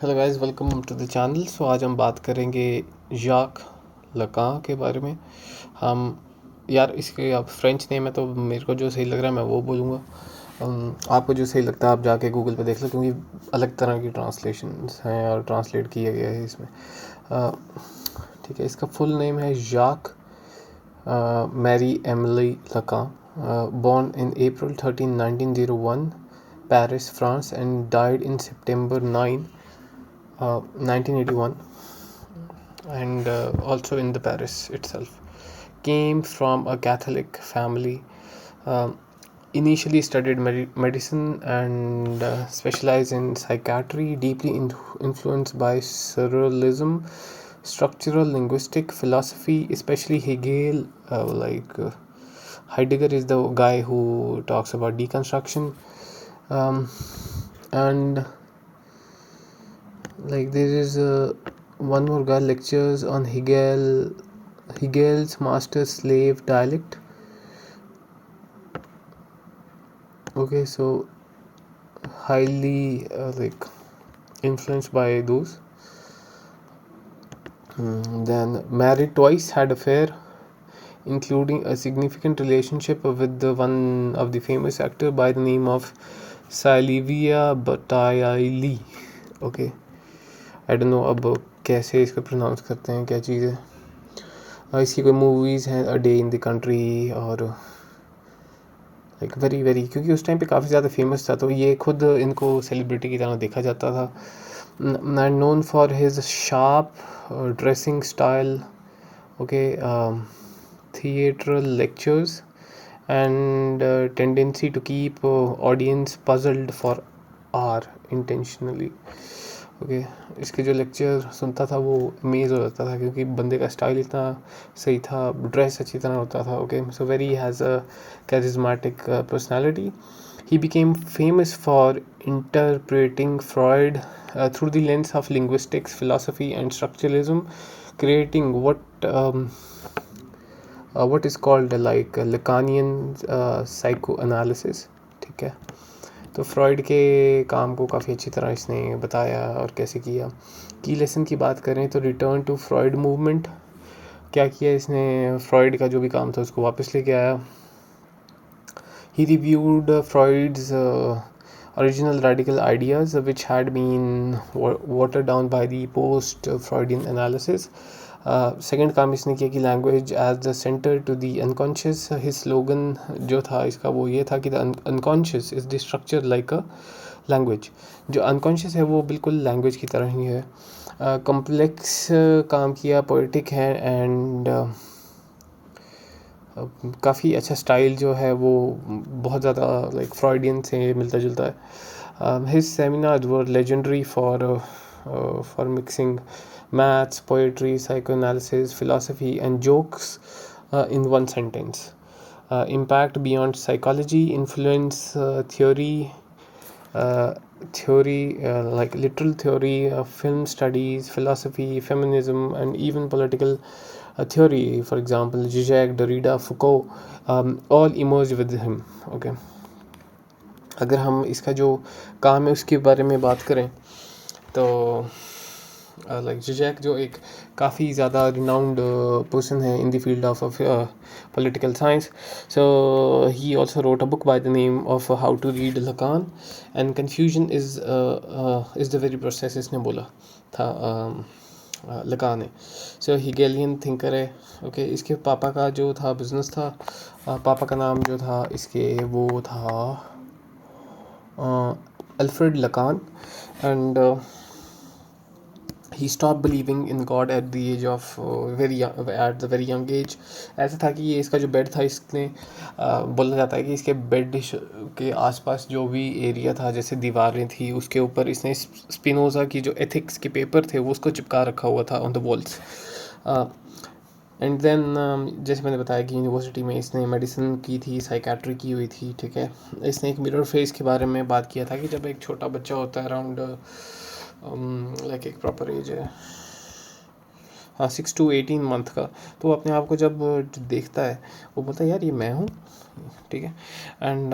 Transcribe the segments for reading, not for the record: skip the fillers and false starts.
Hello guys, welcome to the channel. So आज हम बात करेंगे जाक लकां के बारे में। हम यार इसके अब फ्रेंच नेम है तो मेरे को जो सही लग रहा है मैं वो बोलूँगा। आपको जो सही लगता है आप जाके गूगल पे देख लो, क्योंकि अलग तरह की ट्रांसलेशंस हैं और ट्रांसलेट किया गया है इसमें। ठीक है, इसका फुल नेम है Jacques Marie Emile Lacan, born in April 13, 1901, Paris, France, and died in September 9, 1981, and also in the Paris itself. Came from a Catholic family. Um, Initially studied medicine and specialized in psychiatry, deeply influenced by surrealism, structural linguistic philosophy, especially Hegel. Heidegger is the guy who talks about deconstruction. um, and like there is one more guy lectures on Hegel's master slave dialect. Okay, so highly influenced by those. Then married twice, had affair, including a significant relationship with the one of the famous actor by the name of Silvia Bataille. Okay, I don't know अब कैसे इसको pronounce करते हैं, क्या चीज़ है। इसकी कोई movies हैं, a day in the country, और लाइक वेरी वेरी, क्योंकि उस टाइम पे काफ़ी ज़्यादा फेमस था तो ये खुद इनको सेलिब्रिटी की तरह देखा जाता था। And known for his sharp dressing style, okay, theatral lectures, and tendency to keep audience puzzled for hour intentionally. Okay, इसके जो लेक्चर सुनता था वो अमेज हो जाता था, क्योंकि बंदे का स्टाइल इतना सही था, ड्रेस अच्छी तरह होता था। Okay, so very has a charismatic personality. He became famous for interpreting Freud through the lens of linguistics, philosophy, and structuralism, creating what is called like Lacanian psychoanalysis. ठीक है, तो फ्रॉइड के काम को काफ़ी अच्छी तरह इसने बताया और कैसे किया। की लेसन की बात करें तो रिटर्न टू फ्रॉइड मूवमेंट, क्या किया इसने, फ्रॉइड का जो भी काम था उसको वापस लेके आया। He reviewed Freud's original radical ideas which had been watered down by the post Freudian analysis. Second काम इसने किया कि language as the centre to the unconscious. His slogan जो था इसका वो ये था कि the unconscious is the structure like a language. जो अनकॉन्शियस है वो बिल्कुल लैंग्वेज की तरह ही है। कॉम्प्लेक्स काम किया, पोइटिक है, एंड काफ़ी अच्छा स्टाइल जो है वो बहुत ज़्यादा लाइक फ्रॉइडियन से मिलता जुलता है। His seminars were legendary for mixing maths, poetry, psychoanalysis, philosophy, and jokes in one sentence. Impact beyond psychology, influence like literal theory, film studies, philosophy, feminism, and even political theory. For example, Zizek, Derrida, Foucault, all emerged with him. Okay, अगर हम इसका जो काम है उसके बारे में बात करें तो लाइक जिजैक जो एक काफ़ी ज़्यादा रिनाउंड पर्सन है in the field of political science. So he also wrote a book by the name of how to read Lacan and confusion is the very process, इसने बोला था लकान ने। सो हिगेलियन थिंकर है। ओके, इसके पापा का जो था बिजनेस था, पापा का नाम जो था इसके वो था Alfred Lacan, and he stopped believing in God at the age of at the very young age. ऐसा था कि ये इसका जो बेड था, इसने बोला जाता है कि इसके बेड के आसपास जो भी एरिया था, जैसे दीवारें थी, उसके ऊपर इसने स्पिनोज़ा की जो एथिक्स के पेपर थे वो उसको चिपका रखा हुआ था on the walls. And then जैसे मैंने बताया कि यूनिवर्सिटी में इसने मेडिसिन की थी, साइकेट्री की हुई थी। ठीक है, इसने एक मिरर फेस के बारे में बात किया था कि जब एक छोटा बच्चा होता है अराउंड लाइक एक प्रॉपर एज है, हाँ, 6 to 18 मंथ का, तो वो अपने आप को जब देखता है वो बोलता है यार ये मैं हूँ। ठीक है, and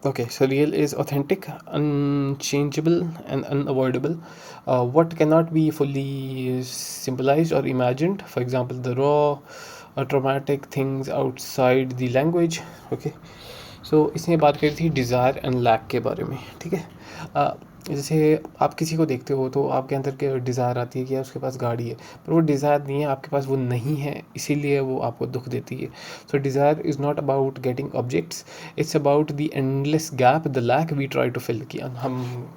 Okay, so real is authentic, unchangeable, and unavoidable. What cannot be fully symbolized or imagined, for example, the raw, traumatic things outside the language. Okay, सो इसने बात करी थी डिज़ायर एंड लैक के बारे में, ठीक है। जैसे आप किसी को देखते हो तो आपके अंदर के डिज़ायर आती है कि यार उसके पास गाड़ी है, पर वो डिज़ायर नहीं है, आपके पास वो नहीं है, इसीलिए वो आपको दुख देती है। So desire is not about getting objects, it's about the endless gap, the lack we try to fill. कि हम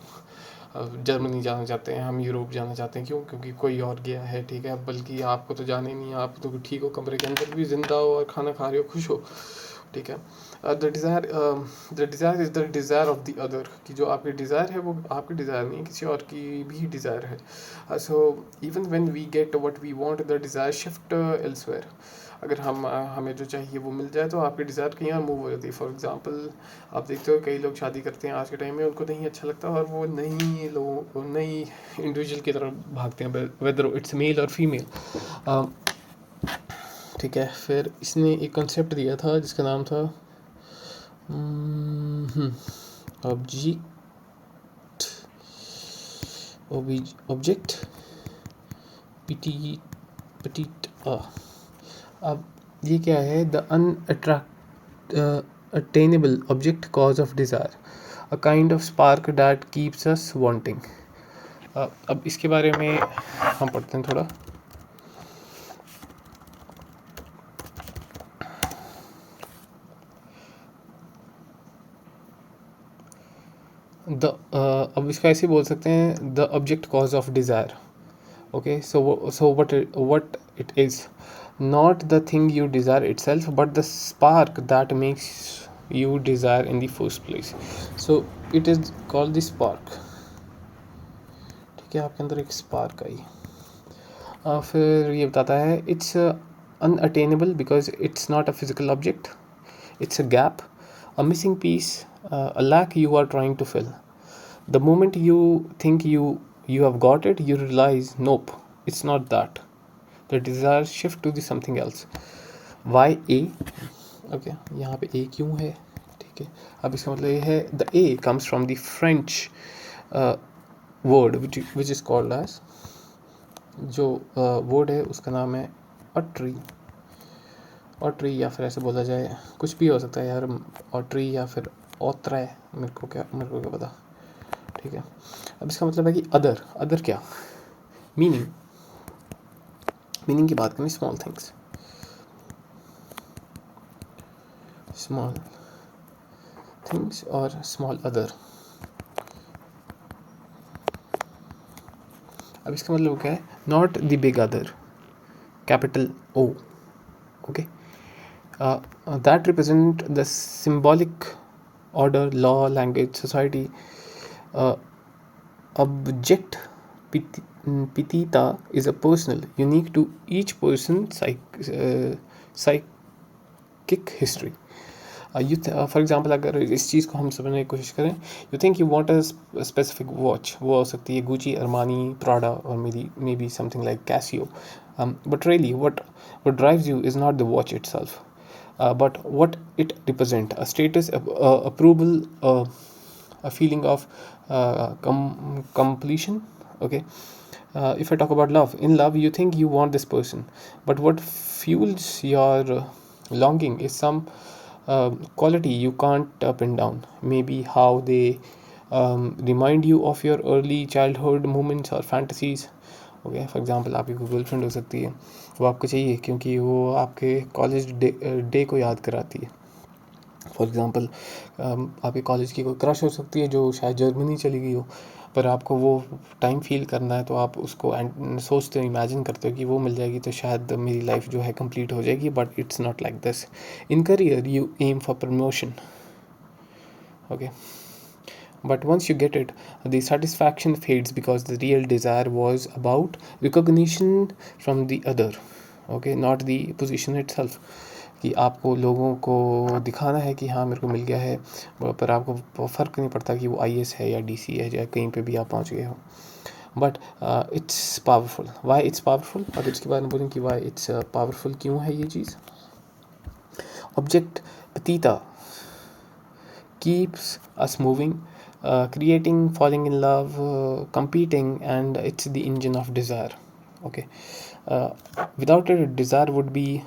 जर्मनी जाना चाहते हैं, हम यूरोप जाना चाहते हैं, क्यों? क्योंकि कोई और गया है, ठीक है। बल्कि आपको तो जाना ही नहीं है, आप तो ठीक हो, कमरे के अंदर भी ज़िंदा हो और खाना खा रहे हो, खुश हो, ठीक है। The desire is the desire of the other, कि जो आपकी डिज़ायर है वो आपकी डिज़ायर नहीं है, किसी और की भी डिज़ायर है। So even when we get what we want, the desire shift elsewhere. अगर हमें जो चाहिए वो मिल जाए तो आपकी डिज़ायर कहीं और मूव हो जाती है। फॉर एग्जांपल, आप देखते हो कई लोग शादी करते हैं आज के टाइम में, उनको नहीं अच्छा लगता और वो नई इंडिविजुअल की तरफ भागते हैं, वेदर इट्स मेल और फीमेल, ठीक है। फिर इसने एक कॉन्सेप्ट दिया था जिसका नाम था ऑब्जेक्ट पिटीट। अब ये क्या है? The attainable object cause of desire, a kind of spark that keeps us wanting. अब इसके बारे में हम पढ़ते हैं थोड़ा। अब इसका ऐसे बोल सकते हैं, the object cause of desire. Okay, so what it is, not the thing you desire itself, but the spark that makes you desire in the first place. So it is called the spark, ठीक है। आपके अंदर एक spark आई। फिर ये बताता है, it's unattainable because it's not a physical object, it's a gap, a missing piece, a lack you are trying to fill. The moment you think you have got it, you realize, nope, it's not that. The desire shift to the something else. Why A? Okay, यहाँ पे A क्यों है, ठीक है। अब इसका मतलब ये है, the A comes from the French word which is called as, जो word है उसका नाम है अट्री, और ट्री, या फिर ऐसे बोला जाए कुछ भी हो सकता है यार, और ट्री या फिर औत्रय, मेरे को क्या पता, ठीक है। अब इसका मतलब है कि अदर क्या, मीनिंग की बात करें, स्मॉल थिंग्स और स्मॉल अदर। अब इसका मतलब क्या है? Not the big other, capital O, okay, that represent the symbolic order, law, language, society. Object pitita is a personal, unique to each person psychic history. For example, अगर इस चीज़ को हम समझने की कोशिश करें, you think you want a specific watch, वो हो सकती है गुची, अरमानी, प्राडा, और may be something like Casio, but really what drives you is not the watch itself, but what it represent, a status, approval, a feeling of completion, okay. If I talk about love, in love you think you want this person, but what fuels your longing is some quality you can't pin down, maybe how they remind you of your early childhood moments or fantasies, okay. For example, आपकी कोई girlfriend हो सकती है, वो आपको चाहिए क्योंकि वो आपके कॉलेज डे को याद कराती है। फॉर एग्ज़ाम्पल, आपके कॉलेज की कोई क्रश हो सकती है जो शायद जर्मनी चली गई हो, पर आपको वो टाइम फील करना है, तो आप उसको सोचते हो, इमेजिन करते हो कि वो मिल जाएगी तो शायद मेरी लाइफ जो है कंप्लीट हो जाएगी, but it's not like this. In career you aim for promotion, okay, but once you get it, the satisfaction fades because the real desire was about recognition from the other, okay, not the position itself, कि आपको लोगों को दिखाना है कि हाँ मेरे को मिल गया है, पर आपको फ़र्क नहीं पड़ता कि वो IAS है या DC है या कहीं पे भी आप पहुँच गए हो, but it's powerful. Why it's powerful, और इसके बारे में बोलें कि वाई इट्स पावरफुल, क्यों है ये चीज़। ऑब्जेक्ट पतीता keeps us moving, creating, falling in love, competing, and it's the engine of desire. Okay, without it, desire would be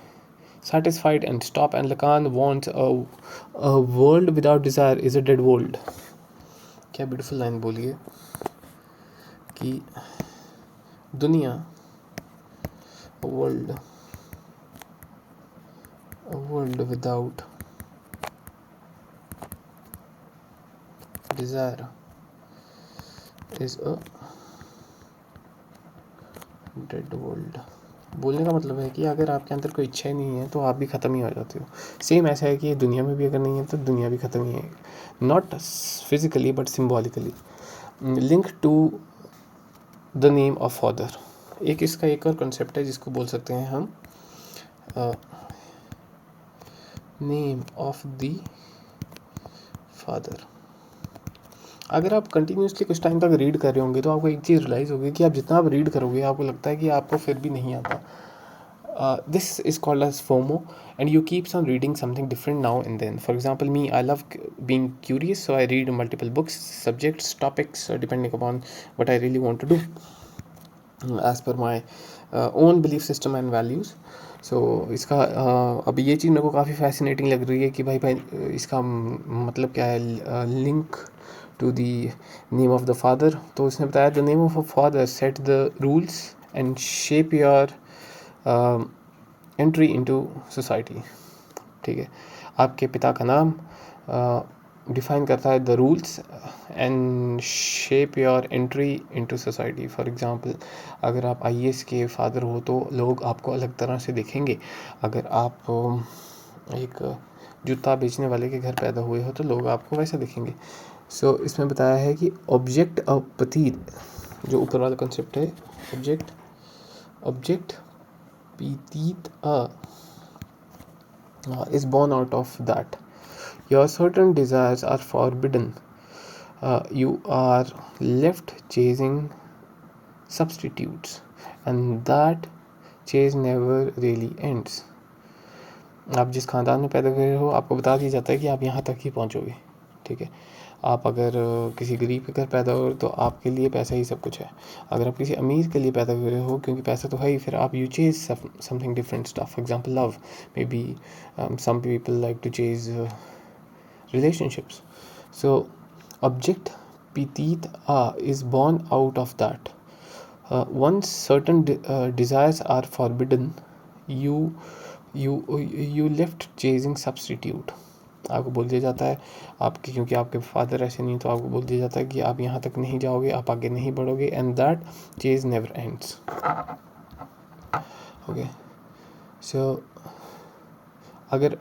satisfied and stop. And Lacan wants a world without desire is a dead world. क्या beautiful line बोलिए कि दुनिया a world without desire is a dead world. बोलने का मतलब है कि अगर आपके अंदर कोई इच्छा ही नहीं है तो आप भी ख़त्म ही हो जाते हो. सेम ऐसा है कि दुनिया में भी अगर नहीं है तो दुनिया भी ख़त्म ही है. Not physically but symbolically. Link to the name of father. एक इसका एक और कंसेप्ट है जिसको बोल सकते हैं हम नेम ऑफ द फादर. अगर आप कंटिन्यूसली कुछ टाइम तक रीड कर रहे होंगे तो आपको एक चीज़ रियलाइज़ होगी कि आप जितना आप रीड करोगे आपको लगता है कि आपको फिर भी नहीं आता. This is called as FOMO, and you keeps on reading something different now and then. For example, me, I love being curious, so I read multiple books, subjects, topics, depending upon what I really want to do, as per my own belief system and values. So इसका अब ये चीज़ मेरे को काफ़ी fascinating लग रही है कि भाई इसका मतलब क्या है, link to the name of the father. तो उसने बताया the name of a father set the rules and shape your entry into society. ठीक है, आपके पिता का नाम डिफाइन करता है the rules and shape your entry into society. For example, अगर आप आईएएस के फादर हो तो लोग आपको अलग तरह से देखेंगे. अगर आप एक जूता बेचने वाले के घर पैदा हुए हो तो लोग आपको वैसा देखेंगे. सो इसमें बताया है कि ऑब्जेक्ट ऑफ पतीत, जो ऊपर वाला कंसेप्ट है, object पीतीत is born out of that. Your certain desires are forbidden. You are left chasing substitutes, and that chase never really ends. आप जिस खानदान में पैदा हुए हो आपको बता दिया जाता है कि आप यहाँ तक ही पहुँचोगे. ठीक है, आप अगर किसी गरीब के घर पैदा हो तो आपके लिए पैसा ही सब कुछ है. अगर आप किसी अमीर के लिए पैदा हुए हो, क्योंकि पैसा तो है ही, फिर आप you chase something different stuff. For example love, may be some people like to chase relationships. So object pitit is born out of that. Once certain desires are forbidden, you left chasing substitute. आपको बोल दिया जाता है आपके, क्योंकि आपके father ऐसे नहीं, तो आपको बोल दिया जाता है कि आप यहाँ तक नहीं जाओगे, आप आगे नहीं बढ़ोगे, and that chase never ends. Okay, so अगर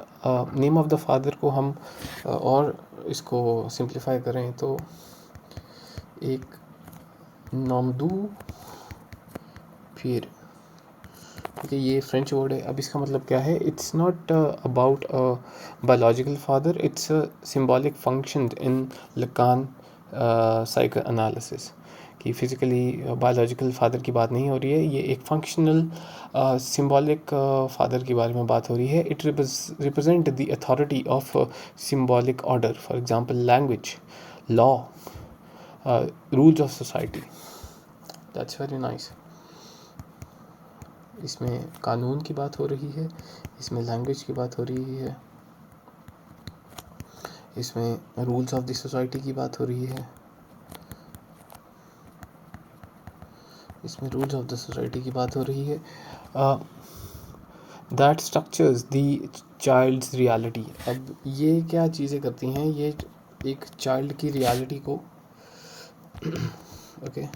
नेम ऑफ द फादर को हम और इसको सिंप्लीफाई करें तो एक नॉमदू, फिर ठीक है, ये फ्रेंच वर्ड है. अब इसका मतलब क्या है? It's not about a biological father, it's a symbolic function in Lacan psycho analysis. कि फिज़िकली बायोलॉजिकल फादर की बात नहीं हो रही है, ये एक फंक्शनल सिम्बॉलिक फादर के बारे में बात हो रही है. It represent the authority of symbolic order. For example language, law, rules of society. That's very nice. इसमें कानून की बात हो रही है, इसमें लैंग्वेज की बात हो रही है, इसमें रूल्स ऑफ द सोसाइटी की बात हो रही है, इसमें रूल्स ऑफ द सोसाइटी की बात हो रही है. That structures the child's reality. अब ये क्या चीज़ें करती हैं? ये एक चाइल्ड की रियलिटी को ओके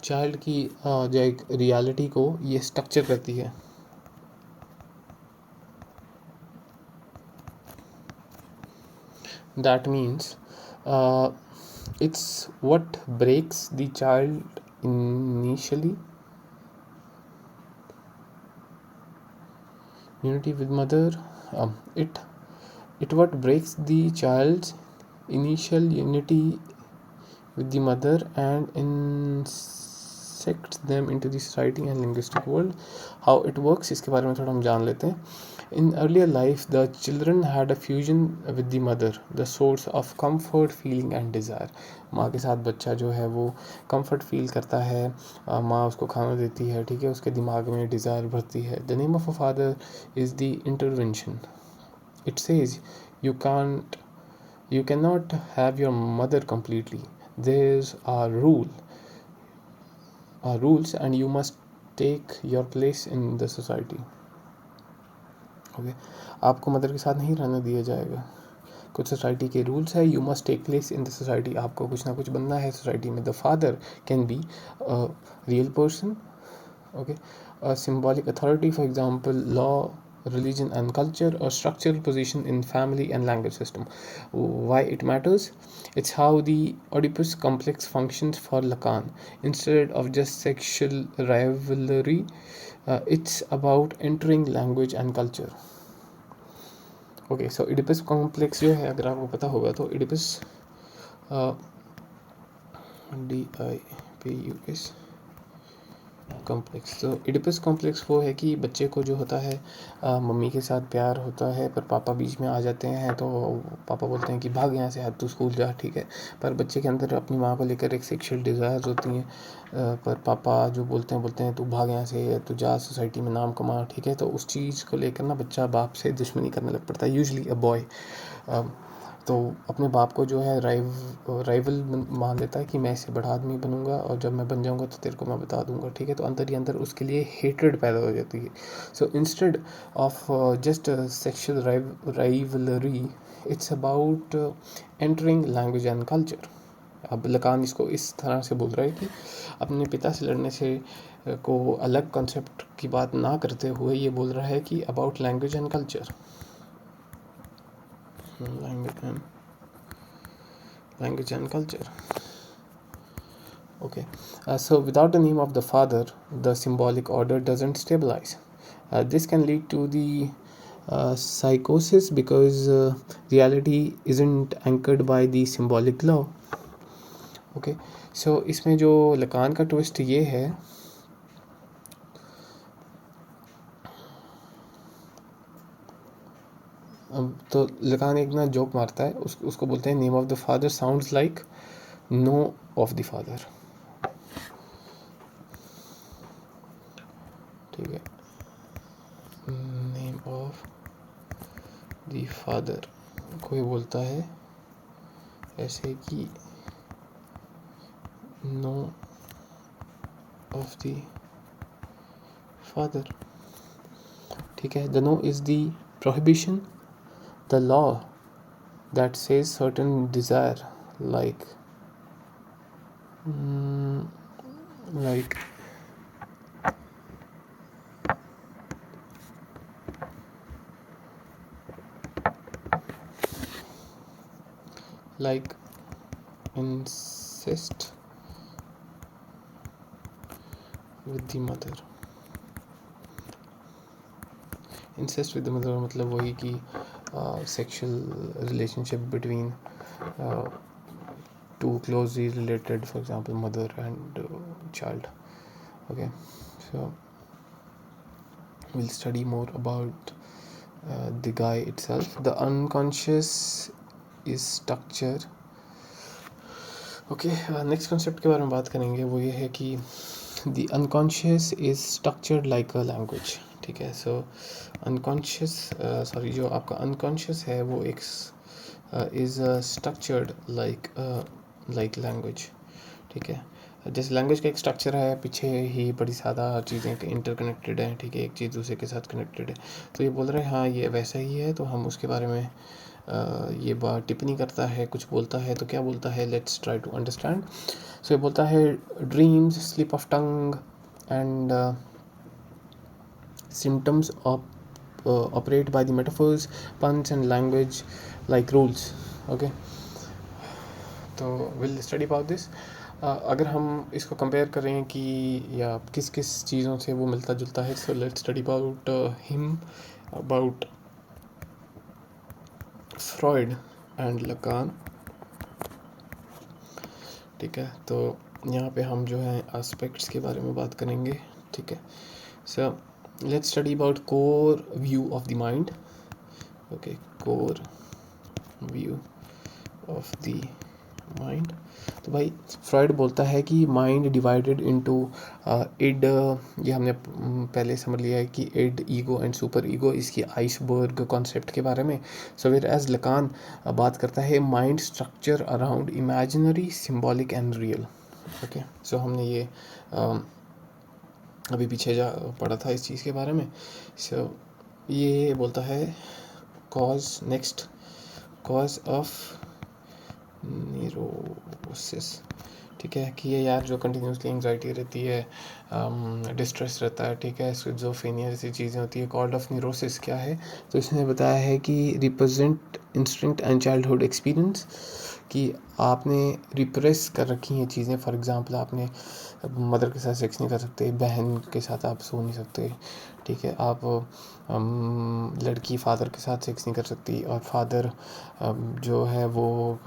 चाइल्ड की जो एक रियलिटी को ये स्ट्रक्चर करती है. That means it's what breaks the child initially unity with mother. It what breaks the child's initial unity with the mother and intersects them into the society and linguistic world. How it works इसके बारे में थोड़ा हम जान लेते हैं. In earlier life, the children had a fusion with the mother, the source of comfort, feeling and desire. माँ के साथ बच्चा जो है वो comfort feel करता है, माँ उसको खाना देती है, ठीक है, उसके दिमाग में desire भरती है. The name of a father is the intervention. It says you can't, you cannot have your mother completely. There's a rules, and you must take your place in the society. Okay, आपको mother के साथ नहीं रहने दिया जाएगा. कुछ society के rules है. You must take place in the society. आपको कुछ ना कुछ बनना है सोसाइटी में. The father can be real person, okay, a symbolic authority, for example law, religion and culture, or structural position in family and language system. Why it matters? It's how the Oedipus complex functions for Lacan. Instead of just sexual rivalry, it's about entering language and culture. Okay, so Oedipus complex जो है, अगर आपको पता होगा तो Oedipus DIPUS complex. तो Oedipus complex वो है कि बच्चे को जो होता है मम्मी के साथ प्यार होता है, पर पापा बीच में आ जाते हैं, तो पापा बोलते हैं कि भाग यहाँ से, आज तू स्कूल जा, ठीक है, पर बच्चे के अंदर अपनी माँ को लेकर एक सेक्सुअल डिज़ायर्स होती हैं, पर पापा जो बोलते हैं तू भाग यहाँ से, तू जा सोसाइटी में नाम कमा, ठीक है. तो उस चीज़ को लेकर ना बच्चा बाप से दुश्मनी करने लग पड़ता है, यूजली अ बॉय. तो अपने बाप को जो है राइवल मान लेता है कि मैं इससे बड़ा आदमी बनूंगा, और जब मैं बन जाऊंगा तो तेरे को मैं बता दूंगा, ठीक है. तो अंदर ही अंदर उसके लिए हेट्रेड पैदा हो जाती है. So instead of just sexual rivalry, it's about entering language and culture. अब लकान इसको इस तरह से बोल रहा है कि अपने पिता से लड़ने से को अलग कॉन्सेप्ट की बात ना करते हुए ये बोल रहा है कि about language and culture. Language and culture. Okay, so without the name of the father, the symbolic order doesn't stabilize. This can lead to the psychosis, because reality isn't anchored by the symbolic law. Okay, so इसमें जो Lacan का twist ये है, तो Lacan एक ना joke मारता है, उसको बोलते हैं name of the father sounds like no of the father, ठीक है. नेम ऑफ द फादर कोई बोलता है ऐसे कि नो ऑफ द फादर, ठीक है. The no is the prohibition, the law that says certain desire like incest with the mother. Incest with the mother मतलब वही कि sexual relationship between two closely related, for example mother and child. Okay, so we'll study more about the guy itself. The unconscious is structure. Okay, next concept के बारे में बात करेंगे. वो ये है कि the unconscious is structured like a language, ठीक है. सो अनकॉन्शियस जो आपका अनकॉन्शियस है वो एक इज़ स्ट्रक्चर्ड लाइक लैंग्वेज, ठीक है. जैसे लैंग्वेज का एक स्ट्रक्चर है, पीछे ही बड़ी ज़्यादा चीज़ें इंटरकनेक्टेड हैं, ठीक है, एक चीज़ दूसरे के साथ कनेक्टेड है. तो ये बोल रहे हैं हाँ ये वैसा ही है, तो हम उसके बारे में ये बात टिप्पणी करता है, कुछ बोलता है, तो क्या बोलता है, लेट्स ट्राई टू अंडरस्टैंड. सो ये बोलता है dreams, slip of tongue and symptoms operate by the metaphors, puns and language like rules. Okay, तो we'll study about this. अगर हम इसको कंपेयर करें कि या किस किस चीज़ों से वो मिलता जुलता है, so let's study about him, about Freud and Lacan, ठीक है. तो यहाँ पे हम जो है एस्पेक्ट्स के बारे में बात करेंगे, ठीक है। So let's study about core view of the mind. Okay, core view of the mind. तो भाई फ्रॉइड बोलता है कि माइंड डिवाइडेड इनटू इड, ये हमने पहले समझ लिया है कि id, ego and super ego, इसकी आइसबर्ग कॉन्सेप्ट के बारे में। सो वेयर एज लकान बात करता है mind structure around imaginary, symbolic and real. Okay, so हमने ये अभी पीछे जा पढ़ा था इस चीज़ के बारे में। सो ये बोलता है नेक्स्ट कॉज ऑफ न्यूरोसिस, ठीक है, कि ये यार जो कंटिन्यूसली एंग्जाइटी रहती है, डिस्ट्रेस रहता है, ठीक है, स्किज़ोफ्रेनिया जैसी चीज़ें होती है। कॉज ऑफ न्यूरोसिस क्या है? तो इसने बताया है कि represent instinct and childhood experience, कि आपने रिप्रेस कर रखी हैं चीज़ें। फॉर एग्जांपल आपने मदर के साथ सेक्स नहीं कर सकते, बहन के साथ आप सो नहीं सकते, ठीक है, आप लड़की फादर के साथ सेक्स नहीं कर सकती, और फादर जो है वो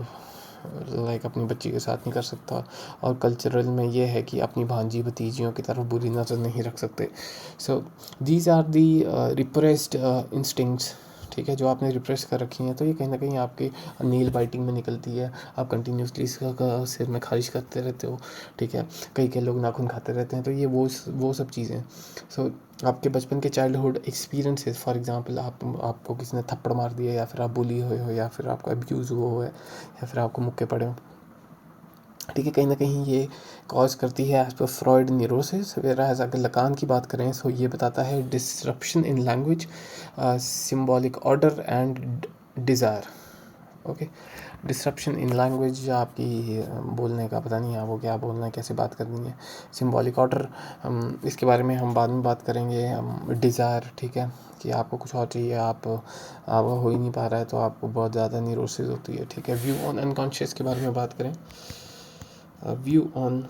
लाइक अपनी बच्ची के साथ नहीं कर सकता। और कल्चरल में ये है कि अपनी भांजी भतीजियों की तरफ बुरी नज़र नहीं रख सकते। So these are the repressed instincts, ठीक है, जो आपने रिप्रेस कर रखी हैं। तो ये कहीं ना कहीं आपकी नील बाइटिंग में निकलती है, आप कंटिन्यूसली इसका सिर में खारिश करते रहते हो, ठीक है, कई कई लोग नाखून खाते रहते हैं। तो ये वो सब चीज़ें। सो आपके बचपन के चाइल्डहुड एक्सपीरियंसेस, फॉर एग्जांपल आपको किसी ने थप्पड़ मार दिया, या फिर आप बुली हुए हो, या फिर आपको अब्यूज़ हुआ हो, या फिर आपको मुक्के पड़े हो, ठीक है, कहीं ना कहीं ये कॉज करती है एज पर फ्रॉइड न्यूरोसिस। वेराज अगर लकान की बात करें तो ये बताता है disruption in language, symbolic order and desire. Okay, disruption in language, आपकी बोलने का पता नहीं है आपको क्या बोलना है, कैसे बात करनी है। सिम्बॉलिक ऑर्डर, इसके बारे में हम बाद में बात करेंगे। डिज़ायर, ठीक है, कि आपको कुछ और चाहिए, आप हो ही नहीं पा रहा है, तो आपको बहुत ज़्यादा न्यूरोसिस होती है, ठीक है। व्यू ऑन अनकॉन्शियस के बारे में बात करें, व्यू ऑन,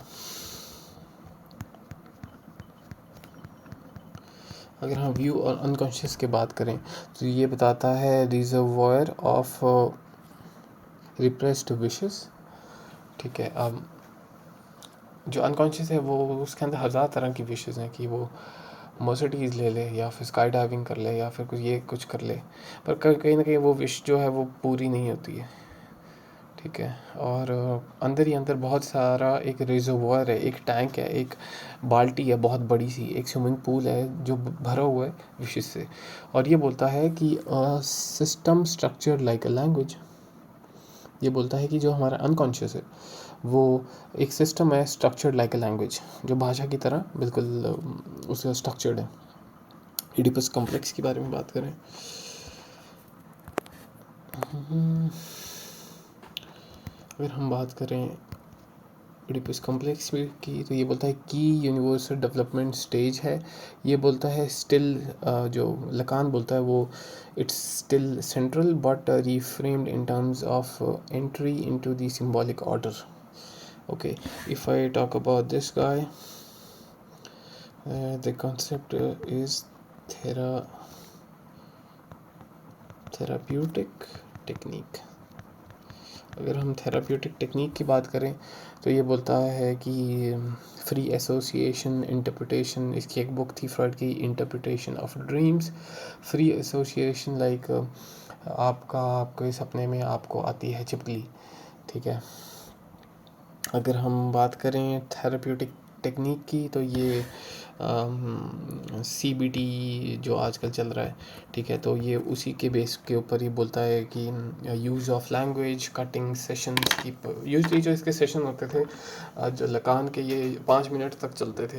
अगर हम व्यू और अनकॉन्शियस की बात करें तो ये बताता है रिजर्वॉयर ऑफ रिप्रेस्ड विशेस, ठीक है। अब जो अनकॉन्शियस है वो उसके अंदर हज़ार तरह की विशेस हैं, कि वो मर्सिडीज़ ले ले, या फिर स्काई डाइविंग कर ले, या फिर कुछ कर ले, पर कहीं ना कहीं वो विश जो है वो पूरी नहीं होती है, ठीक है। और अंदर ही अंदर बहुत सारा एक रिजर्वॉयर है, एक टैंक है, एक बाल्टी है बहुत बड़ी सी, एक स्विमिंग पूल है जो भरा हुआ है विशेस से। और ये बोलता है कि system structure like a language, ये बोलता है कि जो हमारा अनकॉन्शियस है वो एक सिस्टम है स्ट्रक्चर्ड लाइक अ लैंग्वेज, जो भाषा की तरह बिल्कुल उसका स्ट्रक्चर्ड है। इडिपस कॉम्प्लेक्स के बारे में बात करें, अगर हम बात करें इडिपस कॉम्प्लेक्स की, तो ये बोलता है कि यूनिवर्सल डेवलपमेंट स्टेज है। ये बोलता है स्टिल, जो लकान बोलता है वो it's still central but reframed in terms of entry into the symbolic order. Okay, if I talk about this guy, the concept is therapeutic technique. अगर हम थेराप्यूटिक टेक्निक की बात करें तो ये बोलता है कि फ्री एसोसिएशन इंटरप्रिटेशन, इसकी एक बुक थी फ्रॉइड की, interpretation of dreams. Free association like आपके सपने में आपको आती है छिपकली, ठीक है। अगर हम बात करें थेराप्यूटिक टेक्निक की तो ये CBT जो आजकल चल रहा है, ठीक है, तो ये उसी के बेस के ऊपर ही बोलता है कि use of language, cutting sessions की। यूजली जो इसके सेशन होते थे जो लकान के, ये 5 मिनट तक चलते थे।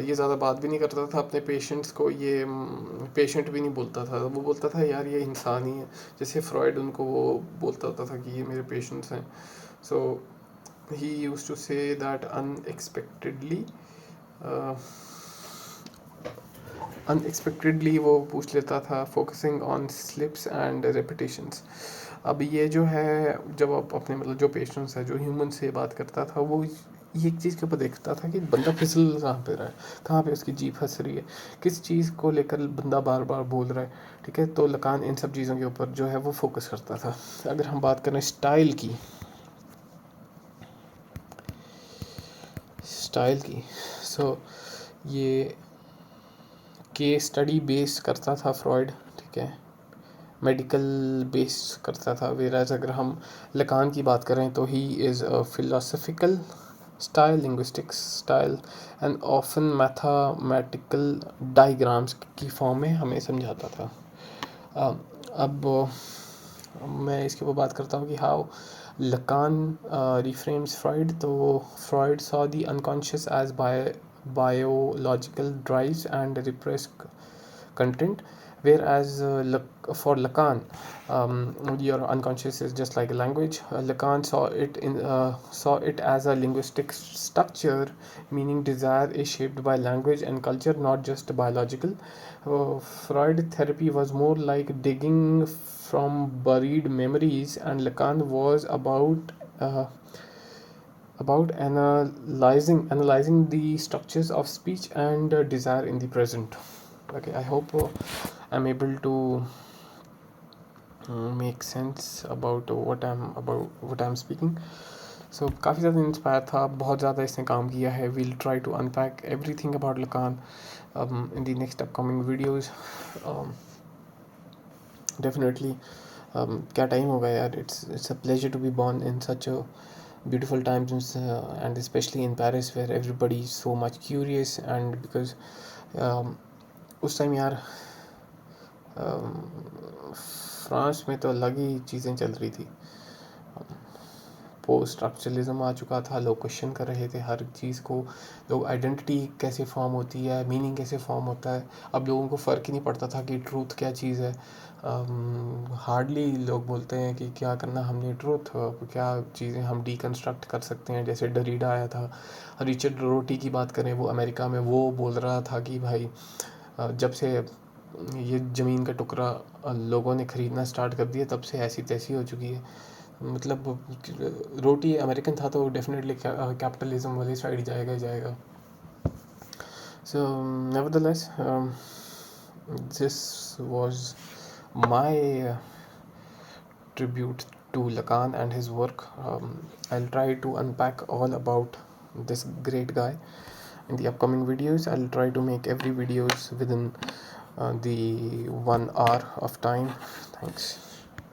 ये ज़्यादा बात भी नहीं करता था अपने पेशेंट्स को, ये पेशेंट भी नहीं बोलता था, वो बोलता था यार ये इंसान ही है, जैसे फ्रॉइड उनको वो बोलता होता था कि ये मेरे पेशेंट्स हैं। सो he used to say that unexpectedly वो पूछ लेता था, focusing on slips and repetitions. अब ये जो है, जब आप अपने मतलब जो पेशेंट्स है, जो ह्यूमन से बात करता था, वो ये एक चीज़ के ऊपर देखता था कि बंदा फिसल कहाँ पे रहा है, कहाँ पे उसकी जीभ फंस रही है, किस चीज़ को लेकर बंदा बार बार बोल रहा है, ठीक है। तो लकान इन सब चीज़ों के ऊपर जो है वो फोकस करता था। अगर हम बात करें स्टाइल की, स्टाइल की। सो ये केस स्टडी बेस करता था फ्रॉइड, ठीक है, मेडिकल बेस करता था। वेराज अगर हम लकान की बात करें तो he is a philosophical style, linguistics style and often mathematical diagrams की फॉर्म में हमें समझाता था। अब मैं इसके ऊपर बात करता हूँ कि हाउ लकान रिफ्रेम्स फ्रॉइड। तो Freud saw the unconscious as biological drives and repressed content, whereas for Lacan, your unconscious is just like a language. Lacan saw it as a linguistic structure, meaning desire is shaped by language and culture, not just biological. Freud therapy was more like digging from buried memories, and Lacan was about analyzing the structures of speech and desire in the present. Okay, I hope I'm able to make sense about what I'm speaking. So काफ़ी ज़्यादा inspire था, बहुत ज़्यादा इसने काम किया है. We'll try to unpack everything about Lacan in the next upcoming videos. Definitely. क्या टाइम होगा यार. It's a pleasure to be born in such a beautiful times, and especially in Paris where everybody is so much curious. And because उस time यार France में तो अलग ही चीज़ें चल रही थी. पोस्ट स्ट्रक्चरलिज्म आ चुका था, लोग क्वेश्चन कर रहे थे हर चीज़ को. लोग आइडेंटिटी कैसे फॉर्म होती है, मीनिंग कैसे फॉर्म होता है. अब लोगों को फ़र्क ही नहीं पड़ता था कि ट्रूथ क्या चीज़ है. हार्डली लोग बोलते हैं कि क्या करना हमने ट्रूथ, क्या चीज़ें हम डीकंस्ट्रक्ट कर सकते हैं. जैसे डरीडा आया था. रिचर्ड रोटी की बात करें, वो अमेरिका में वो बोल रहा था कि भाई जब से ये ज़मीन का टुकड़ा लोगों ने ख़रीदना स्टार्ट कर दिया तब से ऐसी तैसी हो चुकी है. मतलब रोटी अमेरिकन था तो डेफिनेटली कैपिटलिज्म वाली साइड जाएगा ही जाएगा. So nevertheless, this was my tribute to Lacan and his work. I'll try to unpack all about this great guy in the upcoming videos. I'll try to make every videos within the 1 hour of time. Thanks.